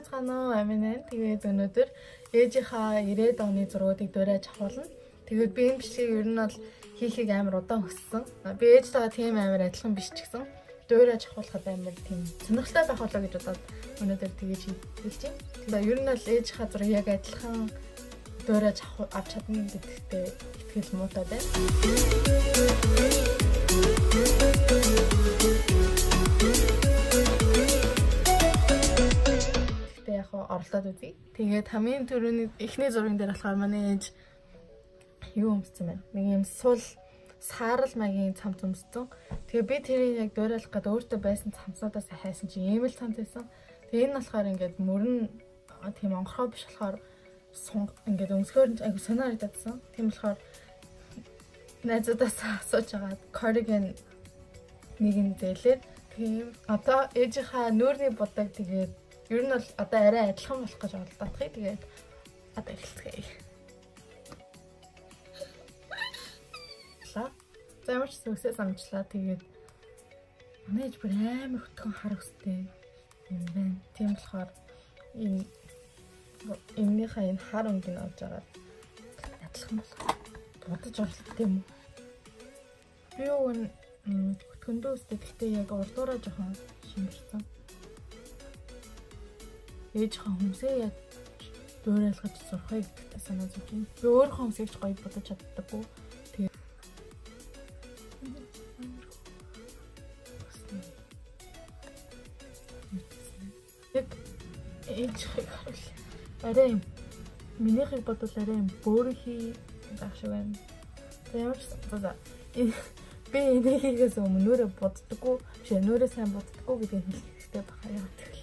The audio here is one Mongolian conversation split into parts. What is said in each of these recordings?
байцгаана уу амин. Тэгээд өнөөдөр ээжийнхаа 90-ад оны зургуудыг дуурайж авахулна. Тэгээд би энэ бичлэгийг ер нь бол хийхийг амар удаан хүссэн. Би ээжтэйгээ тийм амар адилхан биш ч гэсэн дуурайж авахлахад амар тийм сонирхолтой байх болоо гэж бодоод өнөөдөр тэгэж хэлж байна. Тэгээд ер нь бол ээжийнхаа зургийг яг адилхан дуурайж авч чадна гэдэгтээ итгэл муутай байна. Орлоод үзье. Тэгээд хамгийн түрүүний эхний зургийн дээр болохоор манай ээж юу өмссөн байна. Нэг юм сул саарал магийн цамц өмссөн. Тэгээ би тэрийг яг дуурайлах гэдэг өөртөө байсан цамцуудаас хайсан чи ийм л цамц байсан. Тэгээ энэ болохоор ингээд мөрөн тийм онгорхоо биш болохоор ингээд өмсгөөр айгу сонир харагдсан. Тийм болохоор найзуудаас асууж агаад cardigan нэг нь зээлээд тийм одоо ээжийнхаа нүүрний будаг тэгээд ер нь бол одоо арай адилхан болох гэж боддог. Тэгээд одоо эхэлцгээе. За ямар ч зүгсээ самжлаа. Тэгээд манай ээж бүр амар хөтгөн хар өстэй юм байна. Тийм болохоор энийхээ энэ хар өнгийг авч агаад адилхан болох. Бодож орлоо тийм үү? Би юу хөтгөндөө өстэй гэхдээ яг урдуураа жоохон шингэрсэн. Ээжийнхээ хүмүүсээ яг дуурайлгаж зурхыг гэдэгт санаа зовж байна. Би өөрийнхөө хүмүүсийг ч гоё бодож чаддаггүй. Тэгээд яг ээжийг харуул. Арай минийхийг бодвол арай бөөрхий байх шиг байна. Тэгээд би энийгээс өмнө нүрэ боддоггүй, биш нүрэ сайн боддоггүй гэдгийг хэлэхдээ бахаа яа гэх.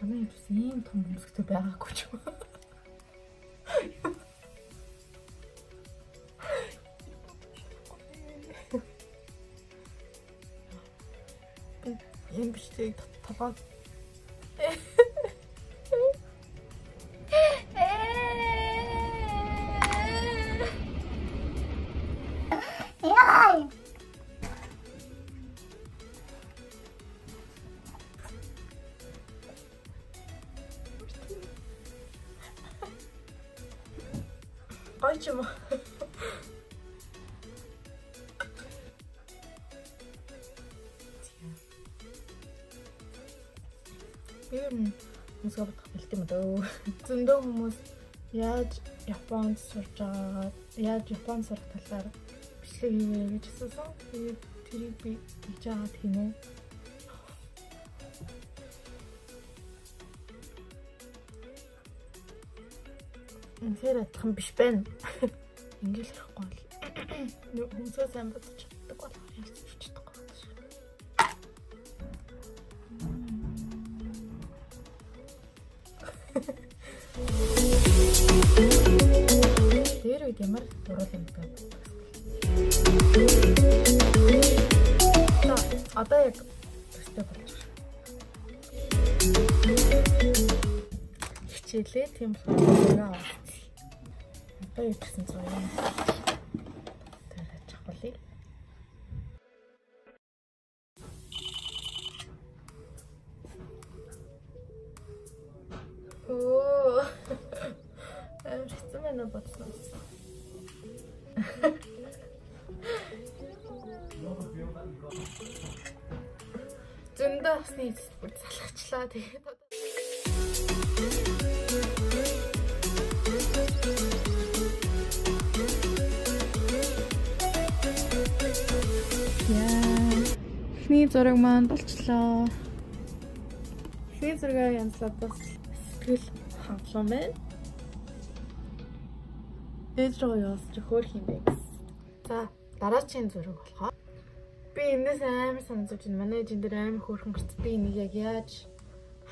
Манай дэс ийм том өмсгтэй байгаагүй ч юм. Ийм бичлэгийг толгой гоё ч юм уу. Ийм мусгабт хэлт юм дөө. Зөндөө хүмүүс яаж Японд сурж байгаа, яаж Японд сурах талаар бичлэг хийвэ гэж асуусан. Тэгээд тэрийг би хийж аваад хийнэ. Үнэхээр адилхан биш байна. Ингээл ярихгүй бол. Хүмүүсээ сайн бодож чаддаг бол ялч чаддаг байна. Тэр үед ямар дуруул юм бэ? Одоо яг төстэй болж байна. Хичээлээ тийм болохоор одоо юу гэсэн зүйл юм. Тэгээд чахлыг. Оо. Хэцүү мэнэ бодсон. Зөндөө авсны бүр залхачлаа тэгээд эхний зураг маань болчлоо. Эхний зураг янзлаад бас сэтгэл хангалуун байна. Ээж рүү явуулж хөөх юм бэ. За дараагийн зураг болохоор би энэс амар санаж байна. Манай ээж энэ дээр амар хөөрхөн гарц. Би энийг яг яаж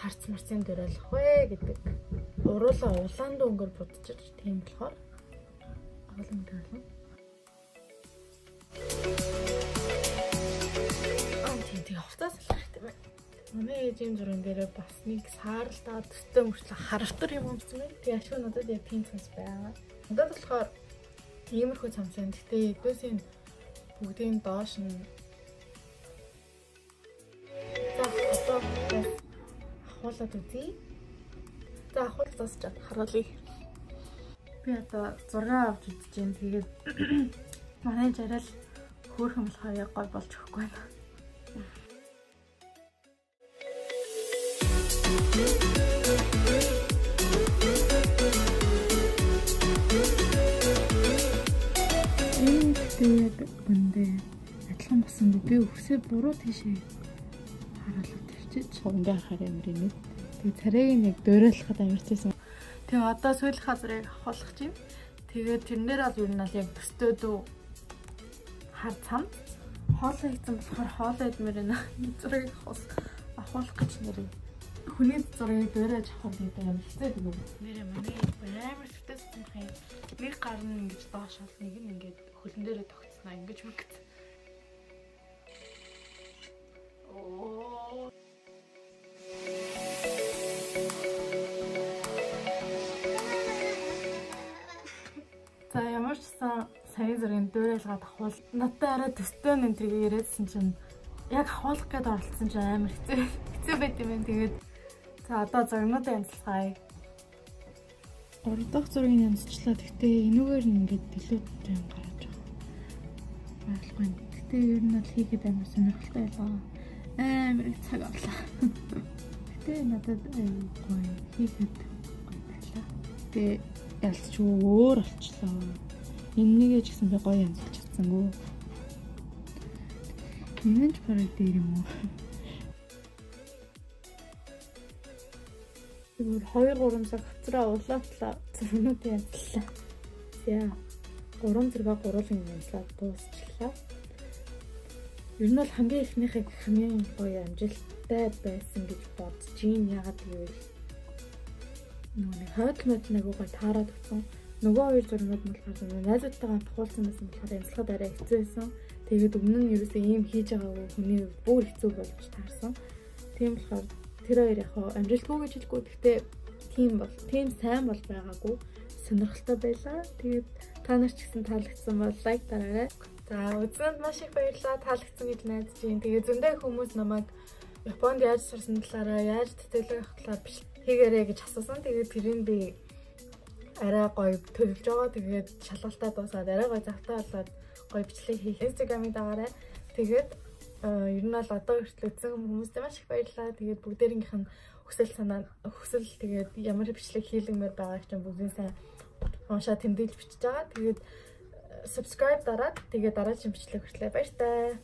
харц марцын дуурайлах вэ гэдэг. Уруулаа улаан дөнгөр будчих тийм болохоор агуулсан дуурайлна. Тэгээ хавтаас л хэрэгтэй байна. Манай ээжийн зургийн дээр бас нэг сааралтаа төстэй мөрчлө харавтар юм өмсөн байна. Тэгээ ашиг нь надад яг тийм цамц байгаа. Надад болохоор иймэрхүү цамц байна. Гэхдээ эдгөөсийн бүгдийн доош нь за одоо ахуулаад үзье. За ахуул дуусч харуулъя. Би одоо зураг авч үзэж байна. Тэгээд манай жарал хөөрхөн болохоор яг гой болж өгөхгүй байна. Тэгээд үндэ адилхан болсон би өксөө буруу тийшээ харуулаад тавьчих. Ундаа харахаар амар юм. Тэгээд царайг нэг дөөрөлөхөд амарчсан. Тэгээ одоо сүүлэх хазрыг ахуулах чинь. Тэгээд тэрнээр бол ер нь яг төстэй дүү хар цам хоолой хийсэн болохоор хоолой идмээр байна. Зургийг ахуулах гэж нэр хүний зургийг дөөрэж авах гэдэг юм хэвчээ тийм үү. Нэрээ манай амар сэтгэсэн хай. Нэг гар нь ингэж доош бол нэг нь ингэж хөлн дээрээ тогтсноо ингэж мэгт. Оо. За ямар ч сан сая зургийн дөөрэлгээд ахвал надтай арай төстэй нэг тэрийг яриадсэн чинь яг ахуулах гээд оролцсон чинь амар хэцүү байт юм байна. Тэгээд за одоо зургнуудаа янзлахаа. Гурав дахь зургийг янзчлаа. Гэхдээ энүүгээр нь ингээд дэлгүүртэй юм гараад байгаа. Ойлгохгүй. Гэхдээ ер нь бол хийхэд амар сонирхолтой байлаа. Амар цаг авлаа. Гэхдээ надад гоё хийхэд гоё байлаа. Тэгээ ялцч өөр болчлоо. Энэгээ ч гэсэн би гоё янзлж чадсангүй. Энэ ч бараг дээр юм уу? Тэгвэл 2-3 цаг хавцраа улаатлаа зурнууд янзлаа. Яа. 3 зэрэг гурван янзлаад дуусчлаа. Ер нь бол хамгийн ихнийхээ хамгийн гоё амжилттай байсан гэж бодож байна. Яагаад гэвэл нөгөө хойд нэг гоё таарад өгсөн. Нөгөө хоёр зурнууд нь болохоор найзуудтайгаа тохиолдсон байсан болохоор янзлахад арай хэцүү байсан. Тэгээд өмнө нь ерөөсөө ийм хийж байгаагүй хүний бүр хэцүү болж таарсан. Тийм болохоор тэр хоёр яг амжилтгүй гэж хэлэхгүй. Гэхдээ тийм сайн бол байгаагүй. Сонирхолтой байлаа. Тэгээд та нар ч гэсэн таалагдсан бол лайк дараарай. За үзсэнд маш их баярлалаа. Таалагдсан гэж найдаж байна. Тэгээд зөндөө хүмүүс намайг Японд яаж сурсан талаараа, яаж тэтгэлэг авах талаар хийгээрэй гэж асуусан. Тэгээд тэрийг би арай гоё төлөвлөж байгаа. Тэгээд шалгалтаа дуусаад арай гоё завтай болоод гоё бичлэг хийх. Instagram-ыг дагаарай. Тэгээд ер нь бол одоо хүртэл үзсэн хүмүүстээ маш их баярлалаа. Тэгээд бүгдээрийнх нь хүсэл тэгээд ямар бичлэг хийлгэмээр байгааг чинь бүгдийн сайн уншаад тэмдэглэж бичиж байгаа. Тэгээд subscribe дараад тэгээд дараагийн бичлэг хүртэл баяртай.